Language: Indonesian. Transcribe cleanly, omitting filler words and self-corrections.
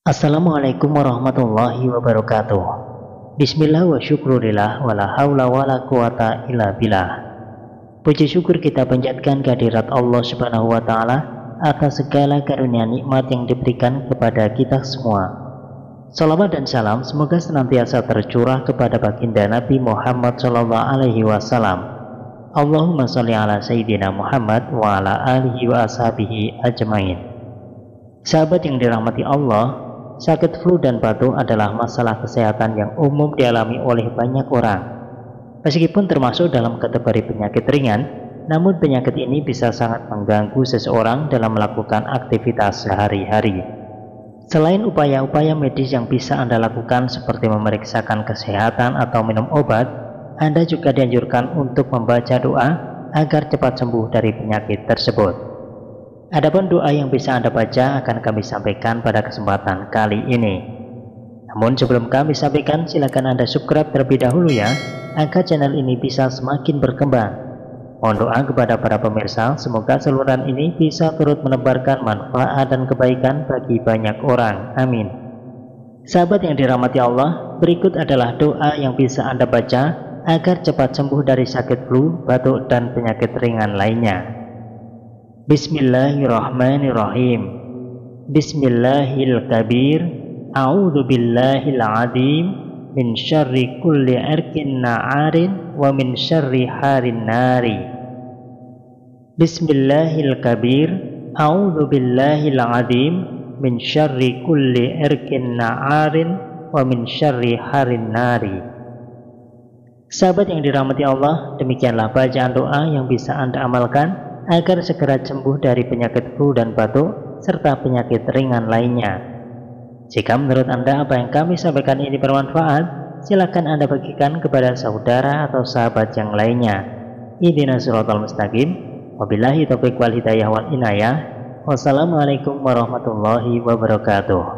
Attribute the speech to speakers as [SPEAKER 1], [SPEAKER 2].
[SPEAKER 1] Assalamualaikum warahmatullahi wabarakatuh. Bismillah wa syukurillah wa la hawla wa la quwata illa billah. Puji syukur kita panjatkan kehadirat Allah Subhanahu wa taala atas segala karunia nikmat yang diberikan kepada kita semua. Salawat dan salam semoga senantiasa tercurah kepada baginda Nabi Muhammad sallallahu alaihi wasallam. Allahumma sholli ala sayyidina Muhammad wa ala alihi wa ashabihi ajmain. Sahabat yang dirahmati Allah, sakit flu dan batuk adalah masalah kesehatan yang umum dialami oleh banyak orang. Meskipun termasuk dalam kategori penyakit ringan, namun penyakit ini bisa sangat mengganggu seseorang dalam melakukan aktivitas sehari-hari. Selain upaya-upaya medis yang bisa Anda lakukan seperti memeriksakan kesehatan atau minum obat, Anda juga dianjurkan untuk membaca doa agar cepat sembuh dari penyakit tersebut. Adapun doa yang bisa Anda baca akan kami sampaikan pada kesempatan kali ini. Namun sebelum kami sampaikan, silakan Anda subscribe terlebih dahulu ya, agar channel ini bisa semakin berkembang. Mohon doa kepada para pemirsa, semoga saluran ini bisa turut menebarkan manfaat dan kebaikan bagi banyak orang. Amin. Sahabat yang dirahmati Allah, berikut adalah doa yang bisa Anda baca agar cepat sembuh dari sakit flu, batuk, dan penyakit ringan lainnya. Bismillahirrahmanirrahim. Bismillahil-kabir. A'udzu billahil azim min syarri kulli arkin na'arin wa min syarri harin nari. Bismillahil-kabir. A'udzu billahil azim min syarri kulli arkin na'arin wa min syarri harin nari. Sahabat yang dirahmati Allah, demikianlah bacaan doa yang bisa Anda amalkan agar segera sembuh dari penyakit flu dan batuk serta penyakit ringan lainnya. Jika menurut Anda apa yang kami sampaikan ini bermanfaat, silakan Anda bagikan kepada saudara atau sahabat yang lainnya. Ihdinas siratal mustaqim. Wabillahi taufiq wal hidayah wal inayah. Wassalamualaikum warahmatullahi wabarakatuh.